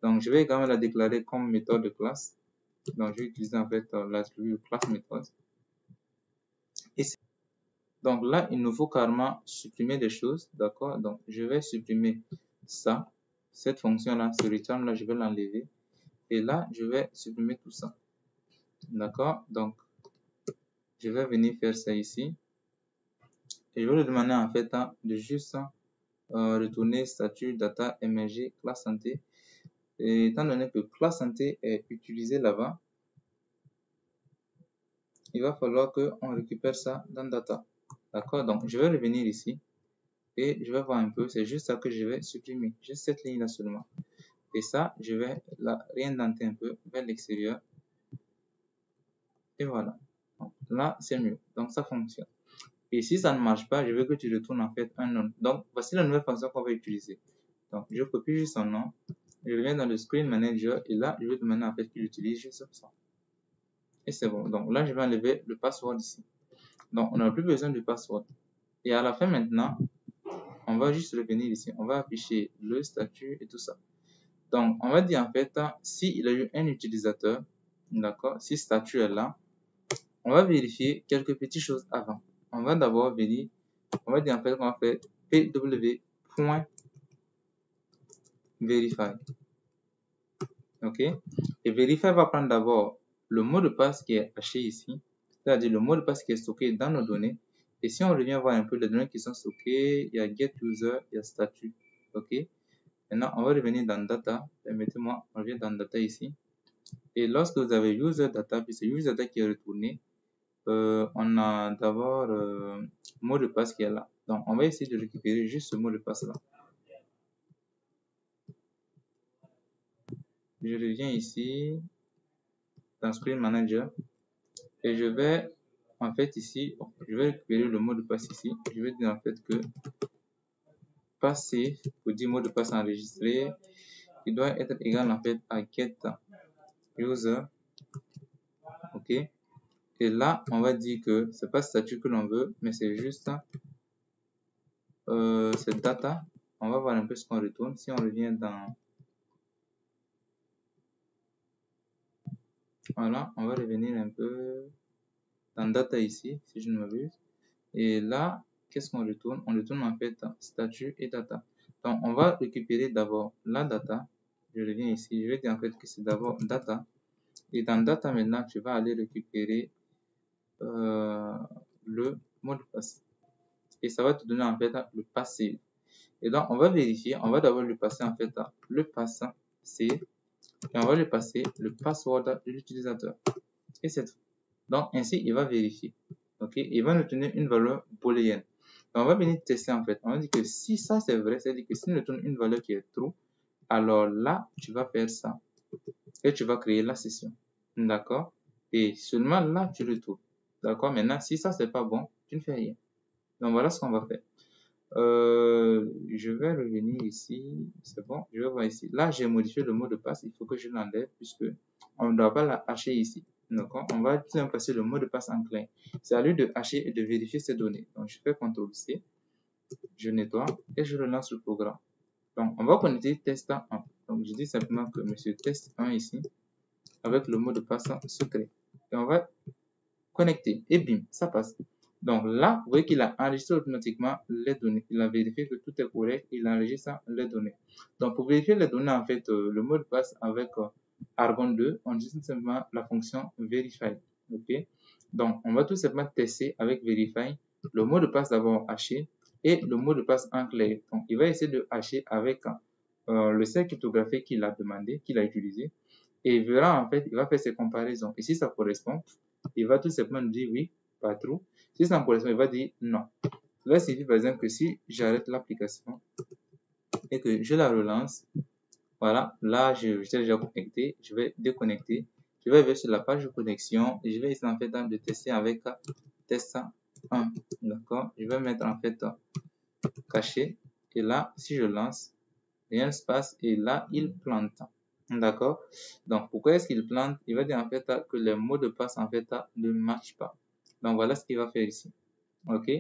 Donc je vais également la déclarer comme méthode de classe. Donc je vais utiliser en fait l'attribut class méthode. Donc là, il nous faut carrément supprimer des choses, d'accord? Donc je vais supprimer ça, cette fonction-là, ce return-là, je vais l'enlever. Et là, je vais supprimer tout ça. D'accord? Donc, je vais venir faire ça ici. Et je vais lui demander en fait de juste retourner statut data mg classe santé. Et étant donné que classe santé est utilisé là-bas, il va falloir qu'on récupère ça dans data. D'accord? Donc, je vais revenir ici. Et je vais voir un peu, c'est juste ça que je vais supprimer. Juste cette ligne-là seulement. Et ça, je vais la réindenter un peu vers l'extérieur. Et voilà. Donc, là, c'est mieux. Donc, ça fonctionne. Et si ça ne marche pas, je veux que tu retournes en fait un nom. Donc, voici la nouvelle fonction qu'on va utiliser. Donc, je copie juste son nom. Je reviens dans le Screen Manager. Et là, je vais demander en fait qu'il utilise juste ça. Et c'est bon. Donc, là, je vais enlever le password ici. Donc, on n'a plus besoin du password. Et à la fin maintenant, on va juste revenir ici. On va afficher le statut et tout ça. Donc, on va dire en fait, s'il y a eu un utilisateur, d'accord, si statut est là, on va vérifier quelques petites choses avant. On va d'abord venir, on va dire en fait qu'on va faire pw.verify. Ok? Et verify va prendre d'abord le mot de passe qui est haché ici, c'est-à-dire le mot de passe qui est stocké dans nos données. Et si on revient voir un peu les données qui sont stockées, il y a getUser, il y a statut. Ok? Maintenant, on va revenir dans data. Permettez-moi, on revient dans data ici. Et lorsque vous avez user data, puis c'est user data qui est retourné, on a d'abord mot de passe qui est là. Donc, on va essayer de récupérer juste ce mot de passe là. Je reviens ici dans Screen Manager et je vais en fait ici, je vais récupérer le mot de passe ici. Je vais dire en fait que passer pour dire mot de passe enregistré, il doit être égal en fait à get user. Ok. Et là, on va dire que c'est pas statut que l'on veut, mais c'est juste cette data. On va voir un peu ce qu'on retourne. Si on revient dans... Voilà, on va revenir un peu dans data ici, si je ne m'abuse. Et là, qu'est-ce qu'on retourne? On retourne en fait statut et data. Donc, on va récupérer d'abord la data. Je reviens ici. Je vais dire en fait que c'est d'abord data. Et dans data, maintenant, tu vas aller récupérer le mot de passe. Et ça va te donner en fait le passé. Et donc, on va vérifier. On va d'abord lui passer en fait le pass C. Et on va lui passer le password de l'utilisateur. Et c'est tout. Donc, ainsi, il va vérifier. Ok, il va nous donner une valeur booléenne. On va venir tester en fait. On va dire que si ça c'est vrai, c'est-à-dire que s'il nous donne une valeur qui est true, alors là, tu vas faire ça. Et tu vas créer la session. D'accord? Et seulement là, tu le trouves. D'accord? Maintenant, si ça c'est pas bon, tu ne fais rien. Donc voilà ce qu'on va faire. Je vais revenir ici. C'est bon, je vais voir ici. Là, j'ai modifié le mot de passe. Il faut que je l'enlève puisque on ne doit pas la hacher ici. D'accord? On va tout simplement passer le mot de passe en clair. C'est à lui de hacher et de vérifier ces données. Donc, je fais CTRL C. Je nettoie et je relance le programme. Donc, on va connecter test 1. Donc, je dis simplement que monsieur test 1 ici avec le mot de passe secret. Et on va connecter. Et bim, ça passe. Donc là, vous voyez qu'il a enregistré automatiquement les données. Il a vérifié que tout est correct. Il enregistre les données. Donc pour vérifier les données, en fait, le mot de passe avec Argon 2, on utilise simplement la fonction verify. Ok. Donc, on va tout simplement tester avec Verify le mot de passe d'abord haché et le mot de passe enclavé. Donc, il va essayer de hacher avec le cercle cryptographique qu'il a demandé, qu'il a utilisé. Et il verra, en fait, il va faire ses comparaisons. Et si ça correspond, il va tout simplement dire oui, pas true. Si ça ne correspond, il va dire non. Cela signifie par exemple que si j'arrête l'application et que je la relance, voilà, là, je suis déjà connecté, je vais déconnecter, je vais aller sur la page de connexion et je vais essayer en fait de tester avec test 1, d'accord? Je vais mettre en fait caché et là, si je lance, rien ne se passe et là, il plante, d'accord? Donc, pourquoi est-ce qu'il plante? Il va dire en fait que les mots de passe en fait ne matchent pas. Donc, voilà ce qu'il va faire ici, ok?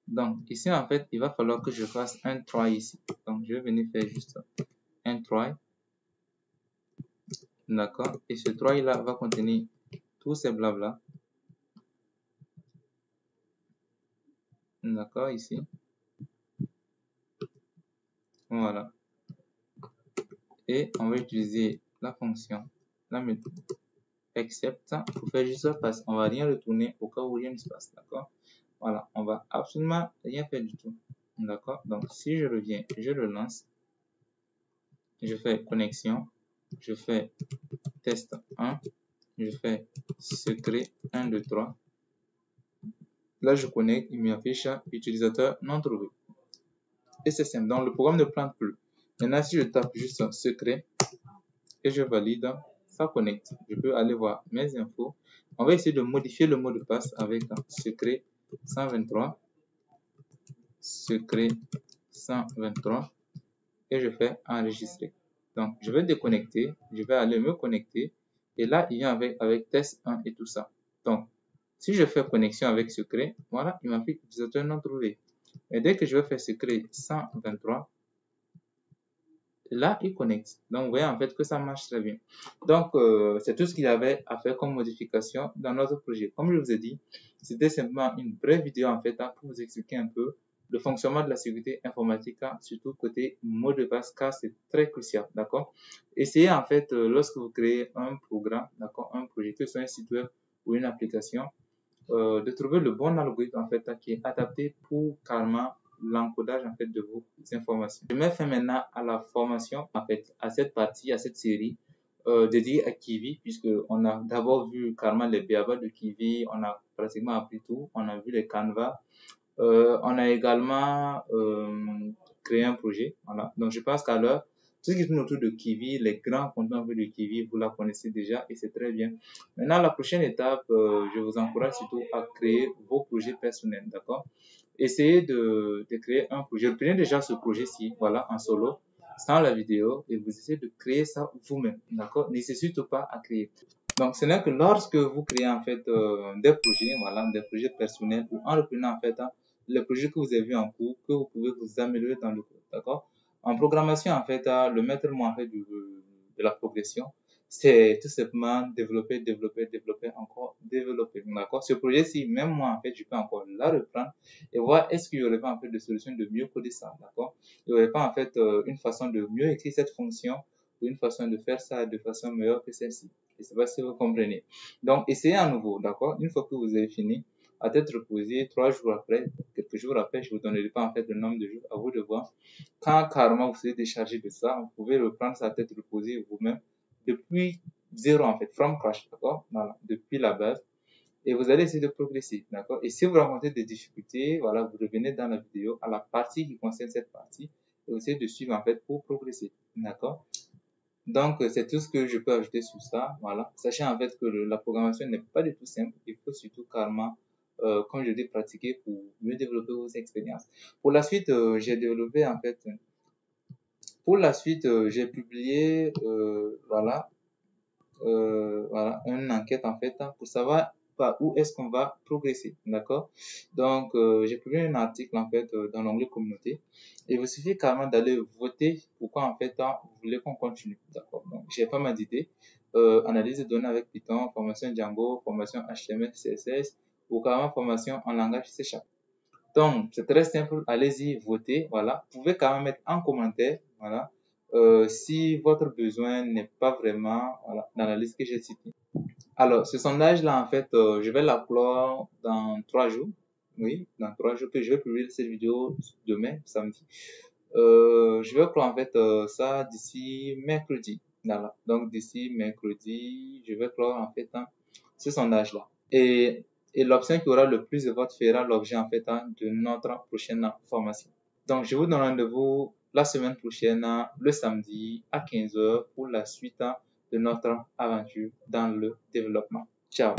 Donc, ici en fait, il va falloir que je fasse un try ici. Donc, je vais venir faire juste un try. D'accord. Et ce try là va contenir tous ces blabla. D'accord, ici. Voilà. Et on va utiliser la fonction, la méthode except pour faire juste ça parce qu'on va rien retourner au cas où rien ne se passe. D'accord. Voilà. On va absolument rien faire du tout. D'accord. Donc, si je reviens, je le lance. Je fais connexion. Je fais test 1. Je fais secret 1, 2, 3. Là, je connecte, il m'affiche utilisateur non trouvé. Et c'est simple. Donc, le programme ne plante plus. Maintenant, si je tape juste secret et je valide, ça connecte. Je peux aller voir mes infos. On va essayer de modifier le mot de passe avec secret 123. Secret 123. Et je fais enregistrer. Donc, je vais déconnecter. Je vais aller me connecter. Et là, il vient avec test 1 et tout ça. Donc, si je fais connexion avec secret, voilà, il m'affiche utilisateur non trouvé. Et dès que je vais faire secret 123, là, il connecte. Donc, vous voyez en fait que ça marche très bien. Donc, c'est tout ce qu'il y avait à faire comme modification dans notre projet. Comme je vous ai dit, c'était simplement une brève vidéo en fait pour vous expliquer un peu le fonctionnement de la sécurité informatique, surtout côté mot de passe, car c'est très crucial, d'accord? Essayez en fait, lorsque vous créez un programme, d'accord, un projet, que ce soit un site web ou une application, de trouver le bon algorithme en fait qui est adapté pour carrément l'encodage en fait de vos informations. Je mets fin maintenant à la formation en fait à cette partie, à cette série dédiée à Kiwi puisque on a d'abord vu carrément les BABA de Kiwi, on a pratiquement appris tout, on a vu les canevas, on a également créé un projet, voilà. Donc je pense qu'à l'heure tout ce qui tourne autour de Kiwi, les grands contenants de Kiwi, vous la connaissez déjà et c'est très bien. Maintenant, la prochaine étape, je vous encourage surtout à créer vos projets personnels, d'accord? Essayez de créer un projet. Prenez déjà ce projet-ci, voilà, en solo, sans la vidéo, et vous essayez de créer ça vous-même, d'accord? N'hésitez surtout pas à créer. Donc, ce n'est que lorsque vous créez en fait des projets, voilà, des projets personnels, ou en reprenant en fait les projets que vous avez vus en cours, que vous pouvez vous améliorer dans le cours, d'accord? En programmation, en fait, le maître mot en fait de la progression, c'est tout simplement développer, développer, développer, encore développer, d'accord? Ce projet-ci, même moi, en fait, je peux encore la reprendre et voir est-ce qu'il y aurait pas en fait des solutions de mieux coder ça, d'accord? Il n'y aurait pas en fait une façon de mieux écrire cette fonction ou une façon de faire ça de façon meilleure que celle-ci. Je ne sais pas si vous comprenez. Donc, essayez à nouveau, d'accord? Une fois que vous avez fini, à tête reposée, 3 jours après, quelques jours après, je vous donnerai pas en fait le nombre de jours à vous de voir. Quand carrément vous serez déchargé de ça, vous pouvez reprendre sa tête reposée vous-même depuis zéro en fait, from crash, d'accord? Voilà, depuis la base. Et vous allez essayer de progresser, d'accord? Et si vous rencontrez des difficultés, voilà, vous revenez dans la vidéo à la partie qui concerne cette partie et vous essayez de suivre en fait pour progresser, d'accord? Donc, c'est tout ce que je peux ajouter sur ça. Voilà. Sachez en fait que la programmation n'est pas du tout simple. Il faut surtout carrément, comme je dis, pratiquer pour mieux développer vos expériences. Pour la suite, j'ai développé en fait, pour la suite, j'ai publié, voilà, une enquête en fait pour savoir par où est-ce qu'on va progresser, d'accord? Donc, j'ai publié un article en fait dans l'onglet communauté. Et il vous suffit carrément d'aller voter pourquoi en fait vous voulez qu'on continue, d'accord? Donc, j'ai pas mal d'idées. Analyse de données avec Python, formation Django, formation HTML, CSS ou carrément formation en langage C#. Donc, c'est très simple, allez-y, votez, voilà. Vous pouvez quand même mettre en commentaire, voilà, si votre besoin n'est pas vraiment, voilà, dans la liste que j'ai citée. Alors, ce sondage-là, en fait, je vais l'upload dans 3 jours. Oui, dans 3 jours, que je vais publier cette vidéo demain, samedi. Je vais upload, en fait, ça d'ici mercredi. Voilà. Donc, d'ici mercredi, je vais upload, en fait, ce sondage-là. Et l'option qui aura le plus de votes fera l'objet, en fait, de notre prochaine formation. Donc, je vous donne rendez-vous la semaine prochaine, le samedi à 15 heures pour la suite de notre aventure dans le développement. Ciao.